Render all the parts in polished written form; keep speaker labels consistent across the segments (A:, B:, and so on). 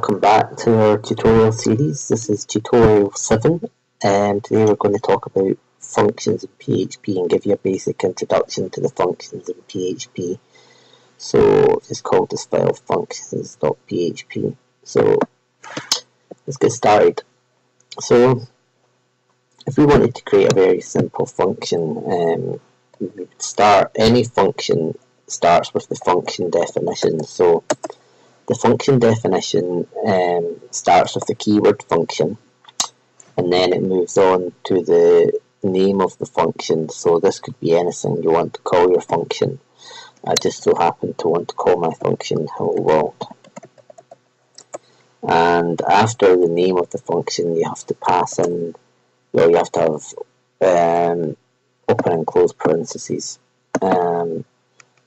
A: Welcome back to our tutorial series. This is tutorial 7 and today we're going to talk about functions in PHP and give you a basic introduction to the functions in PHP. So just call this file functions.php. So let's get started. So if we wanted to create a very simple function, we would start, any function starts with the function definition. So the function definition starts with the keyword function, and then it moves on to the name of the function. So this could be anything you want to call your function. I just so happen to want to call my function hello world. And after the name of the function, you have to pass in, well, you have to have open and close parentheses, and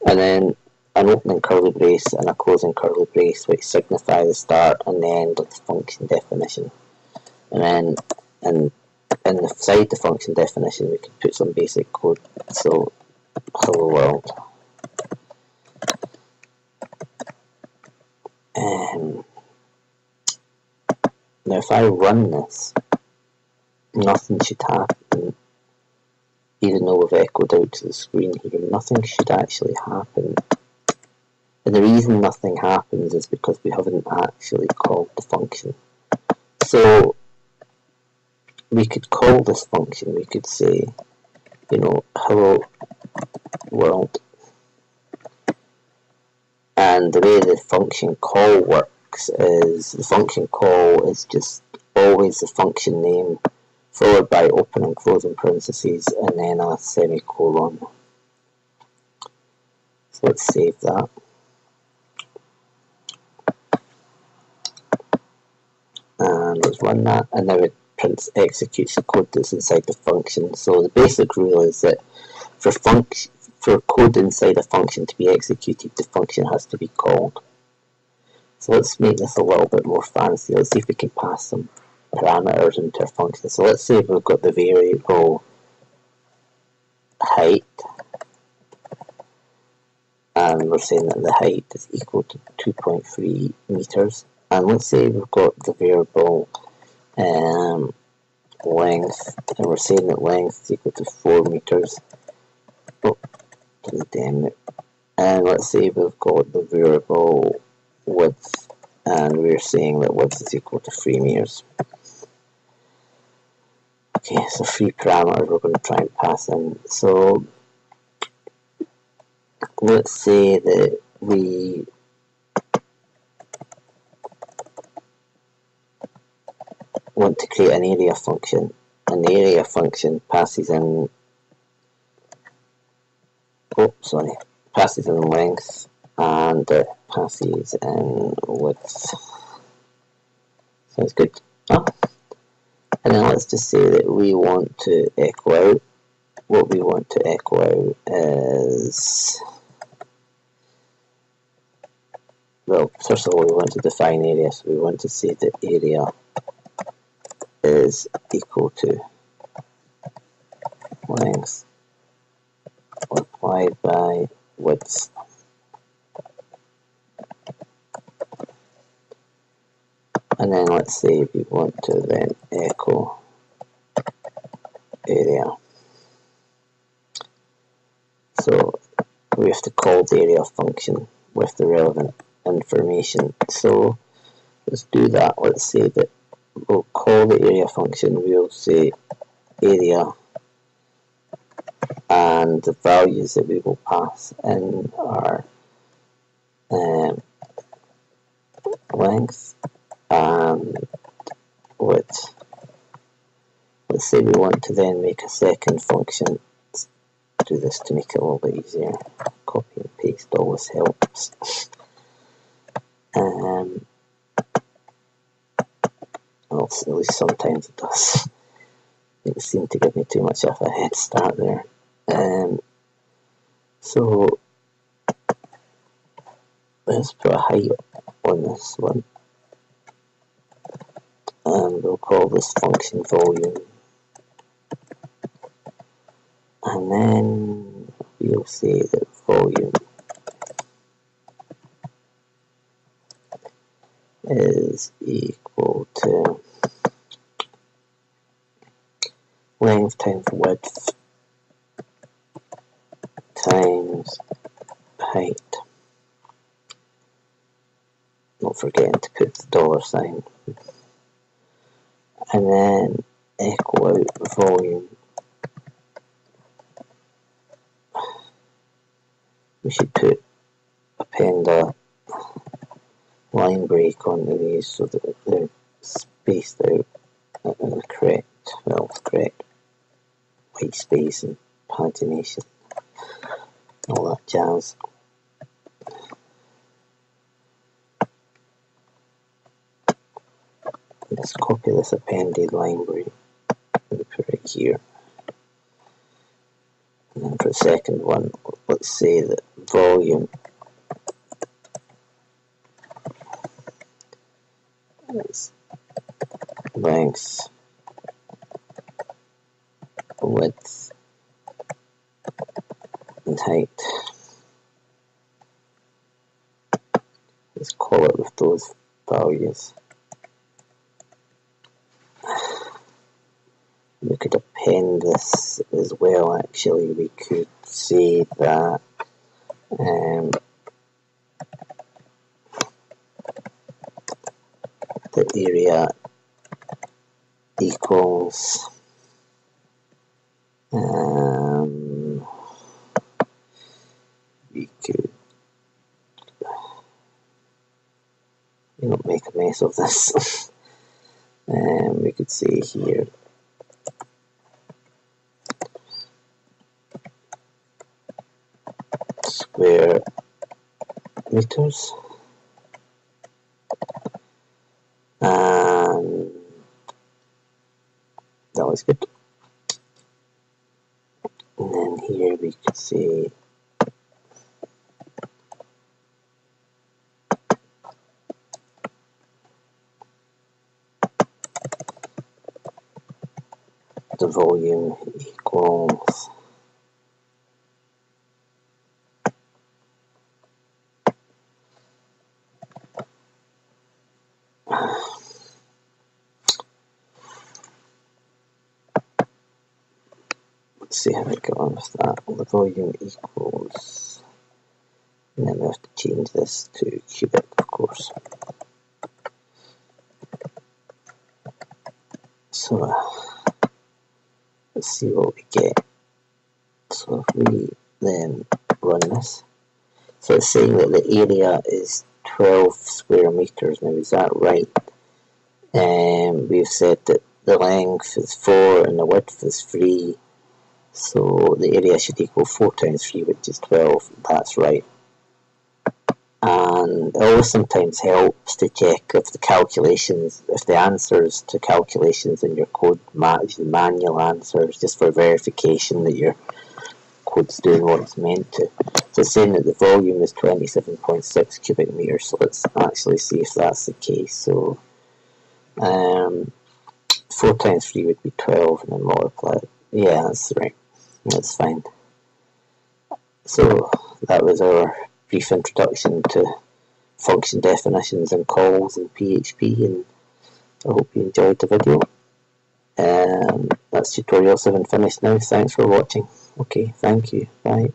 A: then an opening curly brace and a closing curly brace, which signify the start and the end of the function definition. And then inside the function definition we can put some basic code. So hello world. Now if I run this, nothing should happen, even though we've echoed out to the screen here. Nothing should actually happen. And the reason nothing happens is because we haven't actually called the function. So we could call this function, we could say, hello world. And the way the function call works is, the function call is just always the function name followed by open and closing parentheses and then a semicolon. So let's save that. And let's run that, and now it executes the code that's inside the function. So the basic rule is that for code inside a function to be executed, the function has to be called. So let's make this a little bit more fancy. Let's see if we can pass some parameters into our function. So let's say we've got the variable height, and we're saying that the height is equal to 2.3 meters. And let's say we've got the variable length, and we're saying that length is equal to 4 meters. Oh, damn it. And let's say we've got the variable width, and we're saying that width is equal to 3 meters. Okay, so 3 parameters we're going to try and pass in. So let's say that we want to create an area function, and the area function passes in length and passes in width. Sounds good. Oh. And then let's just say that we want to echo out. What we want to echo out is, well, first of all we want to define area, so we want to say that area is equal to length multiplied by width. And then let's say we want to then echo area. So we have to call the area function with the relevant information. So let's do that. Let's say that we'll call the area function, we'll say area, and the values that we will pass in are length and width. Let's say we want to then make a second function. Let's do this to make it a little bit easier. Copy and paste always helps. Well, at least sometimes it does. It seemed to give me too much of a head start there. So let's put a height on this one, and we'll call this function volume, and then we'll say that volume is equal to length times width times height. Not forgetting to put the dollar sign. And then equal out volume. We should append a line break onto these so that they're spaced out in the correct white space and pagination, all that jazz. Let's copy this appended line break and put it here. And then for the second one, let's say that volume is length, width, and height. Let's call it with those values. We could append this as well, actually. We could say that the area equals we could make a mess of this. We could say here square meters, and that was good. And then here we could say the volume equals let's see how I get on with that. The volume equals, and then we have to change this to cubic, of course. So let's see what we get. So if we then run this, so it's saying that the area is 12 square meters. Now, is that right? We've said that the length is 4 and the width is 3. So the area should equal 4 times 3, which is 12. That's right. And it always sometimes helps to check if the calculations, if the answers to calculations in your code match the manual answers, just for verification that your code's doing what it's meant to. So it's saying that the volume is 27.6 cubic meters. So let's actually see if that's the case. So 4 times 3 would be 12, and then multiply it. Yeah, that's right. That's fine. So that was our brief introduction to function definitions and calls in PHP, and I hope you enjoyed the video. That's tutorial 7 finished now. Thanks for watching. Okay, thank you. Bye.